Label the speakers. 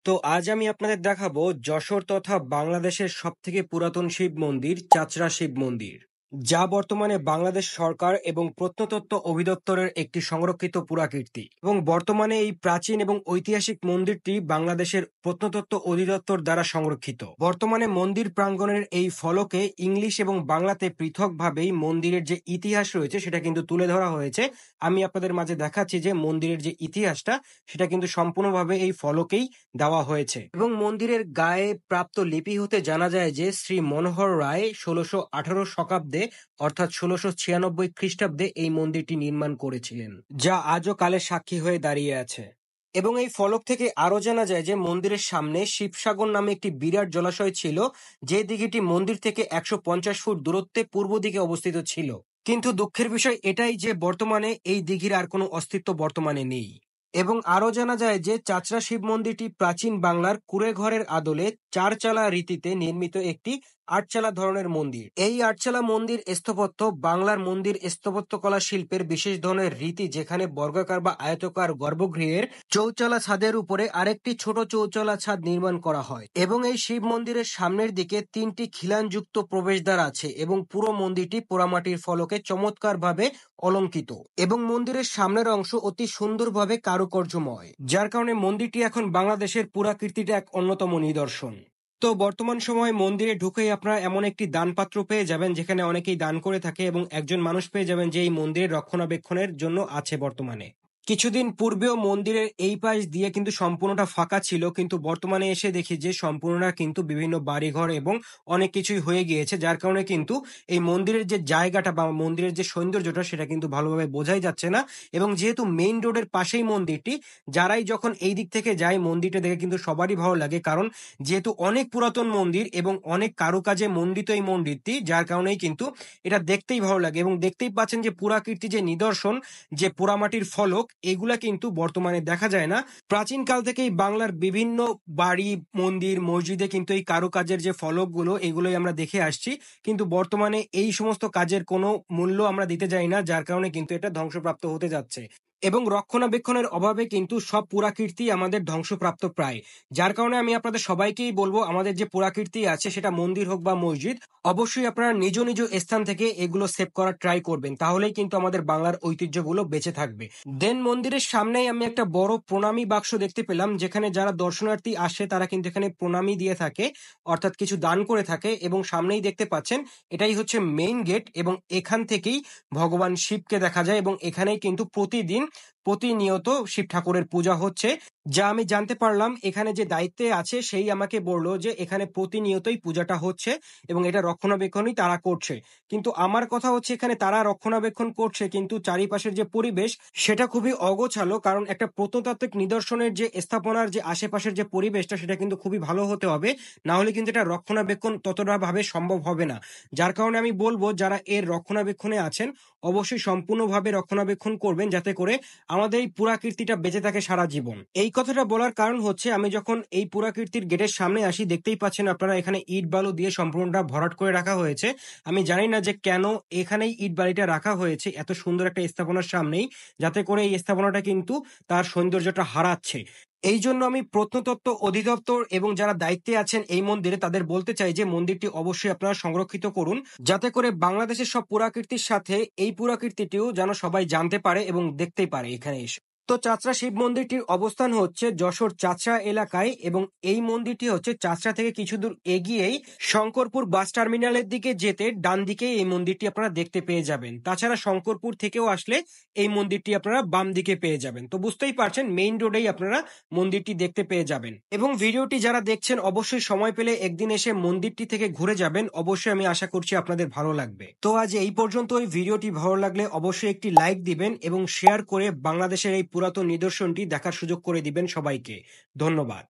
Speaker 1: তো আজ আমি আপনাদের দেখাবো যশোর তথা বাংলাদেশের সবথেকে পুরাতন শিব মন্দির চাচরা শিব মন্দির, যা বর্তমানে বাংলাদেশ সরকার এবং প্রত্নতত্ত্ব অধিদপ্তরের একটি সংরক্ষিত পুরাকীর্তি। এবং বর্তমানে এই প্রাচীন এবং ঐতিহাসিক মন্দিরটি বাংলাদেশের প্রত্নতত্ত্ব অধিদপ্তর দ্বারা সংরক্ষিত। বর্তমানে মন্দির প্রাঙ্গণের এই ফলকে ইংলিশ এবং বাংলাতে পৃথকভাবেই মন্দিরের যে ইতিহাস রয়েছে সেটা কিন্তু তুলে ধরা হয়েছে। আমি আপনাদের মাঝে দেখাচ্ছি যে মন্দিরের যে ইতিহাসটা সেটা কিন্তু সম্পূর্ণভাবে এই ফলকেই দেওয়া হয়েছে। এবং মন্দিরের গায়ে প্রাপ্ত লিপি হতে জানা যায় যে শ্রী মনোহর রায় ১৬১৮ শকাব্দে অর্থাৎ ১৬৯৬ খ্রিস্টাব্দে এই মন্দিরটি নির্মাণ করেছিলেন, যা আজও কালের সাক্ষী হয়ে দাঁড়িয়ে আছে। এবং এই ফলক থেকে আরো জানা যায় যে মন্দিরের সামনে শিবসাগর নামে একটি বিরাট জলাশয় ছিল, যে দিঘিটি মন্দির থেকে ১৫০ ফুট দূরত্বে পূর্ব দিকে অবস্থিত ছিল। কিন্তু দুঃখের বিষয় এটাই যে বর্তমানে এই দিঘির আর কোনো অস্তিত্ব বর্তমানে নেই। এবং আরো জানা যায় যে চাচরা শিব মন্দিরটি প্রাচীন বাংলার কুঁড়েঘরের আদলে চারচালা রীতিতে নির্মিত একটি আটচালা ধরনের মন্দির। এই আটচালা মন্দির স্থাপত্য বাংলার মন্দির স্থাপত্যকলা শিল্পের বিশেষ ধরনের রীতি, যেখানে বর্গাকার বা আয়তাকার গর্ভগৃহের চৌচালা ছাদের উপরে আরেকটি ছোট চৌচালা ছাদ নির্মাণ করা হয়। এবং এই শিব মন্দিরের সামনের দিকে ৩টি খিলানযুক্ত প্রবেশদ্বার আছে এবং পুরো মন্দিরটি পোড়ামাটির ফলকে চমৎকারভাবে অলঙ্কিত। এবং মন্দিরের সামনের অংশ অতি সুন্দরভাবে কারুকার্যময়, যার কারণে মন্দিরটি এখন বাংলাদেশের পুরাকীর্তিটা এক অন্যতম নিদর্শন। তো বর্তমান সময়ে মন্দিরে ঢুকেই আপনারা এমন একটি দানপাত্র পেয়ে যাবেন যেখানে অনেকেই দান করে থাকে, এবং একজন মানুষ পেয়ে যাবেন যে এই মন্দিরের রক্ষণাবেক্ষণের জন্য আছে বর্তমানে। কিছুদিন পূর্বেও মন্দিরের এই পাশ দিয়ে কিন্তু সম্পূর্ণটা ফাঁকা ছিল, কিন্তু বর্তমানে এসে দেখি যে সম্পূর্ণটা কিন্তু বিভিন্ন বাড়িঘর এবং অনেক কিছুই হয়ে গিয়েছে, যার কারণে কিন্তু এই মন্দিরের যে জায়গাটা বা মন্দিরের যে সৌন্দর্যটা সেটা কিন্তু ভালোভাবে বোঝাই যাচ্ছে না। এবং যেহেতু মেইন রোডের পাশেই মন্দিরটি, যারাই যখন এই দিক থেকে যায় মন্দিরটা দেখে কিন্তু সবারই ভালো লাগে, কারণ যেহেতু অনেক পুরাতন মন্দির এবং অনেক কারুকাজে মণ্ডিত এই মন্দিরটি, যার কারণেই কিন্তু এটা দেখতেই ভালো লাগে। এবং দেখতেই পাচ্ছেন যে পুরাকীর্তি যে নিদর্শন, যে পোড়ামাটির ফলক, এগুলা কিন্তু বর্তমানে দেখা যায় না। প্রাচীন কাল থেকেই বাংলার বিভিন্ন বাড়ি, মন্দির, মসজিদে কিন্তু এই কারুকাজের যে ফলকগুলো এগুলোই আমরা দেখে আসছি, কিন্তু বর্তমানে এই সমস্ত কাজের কোনো মূল্য আমরা দিতে যাই না, যার কারণে কিন্তু এটা ধ্বংসপ্রাপ্ত হতে যাচ্ছে। এবং রক্ষণাবেক্ষণের অভাবে কিন্তু সব পুরাকীর্তি আমাদের ধ্বংসপ্রাপ্ত প্রায়, যার কারণে আমি আপনাদের সবাইকেই বলবো আমাদের যে পুরাকীর্তি আছে সেটা মন্দির হোক বা মসজিদ, অবশ্যই আপনারা নিজ নিজ স্থান থেকে এগুলো সেভ করার ট্রাই করবেন, তাহলেই কিন্তু আমাদের বাংলার ঐতিহ্যগুলো বেঁচে থাকবে। দেন মন্দিরের সামনেই আমি একটা বড় প্রণামী বাক্স দেখতে পেলাম, যেখানে যারা দর্শনার্থী আসে তারা কিন্তু এখানে প্রণামী দিয়ে থাকে, অর্থাৎ কিছু দান করে থাকে। এবং সামনেই দেখতে পাচ্ছেন এটাই হচ্ছে মেইন গেট, এবং এখান থেকেই ভগবান শিবকে দেখা যায়। এবং এখানেই কিন্তু প্রতিনিয়ত শিব ঠাকুরের পূজা হচ্ছে, যা আমি জানতে পারলাম এখানে যে দায়িত্বে আছে সেই আমাকে বললো যে এখানে প্রতিনিয়তই পূজাটা হচ্ছে এবং এটা রক্ষণাবেক্ষণই তারা করছে। কিন্তু আমার কথা হচ্ছে এখানে তারা রক্ষণাবেক্ষণ করছে, কিন্তু চারিপাশের যে পরিবেশ সেটা খুবই অগোছালো, কারণ একটা প্রত্নতাত্ত্বিক নিদর্শনের যে স্থাপনার যে আশেপাশের যে পরিবেশটা সেটা কিন্তু খুবই ভালো হতে হবে, না হলে কিন্তু এটা রক্ষণাবেক্ষণ ততটা ভাবে সম্ভব হবে না। যার কারণে আমি বলবো যারা এর রক্ষণাবেক্ষণে আছেন অবশ্যই সম্পূর্ণভাবে রক্ষণাবেক্ষণ করবেন, যাতে করে আমাদের এই পুরাকীর্তিটা বেঁচে থাকে সারা জীবন। এই কথাটা বলার কারণ হচ্ছে আমি যখন এই পুরাকীর্তির গেটের সামনে আসি দেখতেই পাচ্ছেন আপনারা এখানে ইট বালু দিয়ে সম্পূর্ণটা ভরাট করে রাখা হয়েছে। আমি জানি না যে কেন এখানেই ইট বালিটা রাখা হয়েছে এত সুন্দর একটা স্থাপনার সামনেই, যাতে করে এই স্থাপনাটা কিন্তু তার সৌন্দর্যটা হারাচ্ছে। এই জন্য আমি প্রত্নতত্ত্ব অধিদপ্তর এবং যারা দায়িত্বে আছেন এই মন্দিরে তাদের বলতে চাই যে মন্দিরটি অবশ্যই আপনারা সংরক্ষিত করুন, যাতে করে বাংলাদেশের সব পুরাকীর্তির সাথে এই পুরাকীর্তিটিও যেন সবাই জানতে পারে এবং দেখতেই পারে এখানে এসে। তো চাচরা শিব মন্দিরটির অবস্থান হচ্ছে যশোর চাচরা এলাকায়, এবং এই মন্দিরটি হচ্ছে চাচরা থেকে কিছু দূর এগিয়েই শঙ্করপুর বাস টার্মিনালের দিকে যেতে ডান দিকে এই মন্দিরটি আপনারা দেখতে পেয়ে যাবেন। তাছাড়া শঙ্করপুর থেকেও আসলে এই মন্দিরটি আপনারা বাম দিকে পেয়ে যাবেন। তো বুঝতেই পারছেন মেইন রোডেই আপনারা মন্দিরটি দেখতে পেয়ে যাবেন। এবং ভিডিওটি যারা দেখছেন অবশ্যই সময় পেলে একদিন এসে মন্দিরটি থেকে ঘুরে যাবেন, অবশ্যই আমি আশা করছি আপনাদের ভালো লাগবে। তো আজ এই পর্যন্ত। এই ভিডিওটি ভালো লাগলে অবশ্যই একটি লাইক দিবেন এবং শেয়ার করে বাংলাদেশের এই পুরাতন নিদর্শনটি দেখার সুযোগ করে দিবেন সবাইকে। ধন্যবাদ।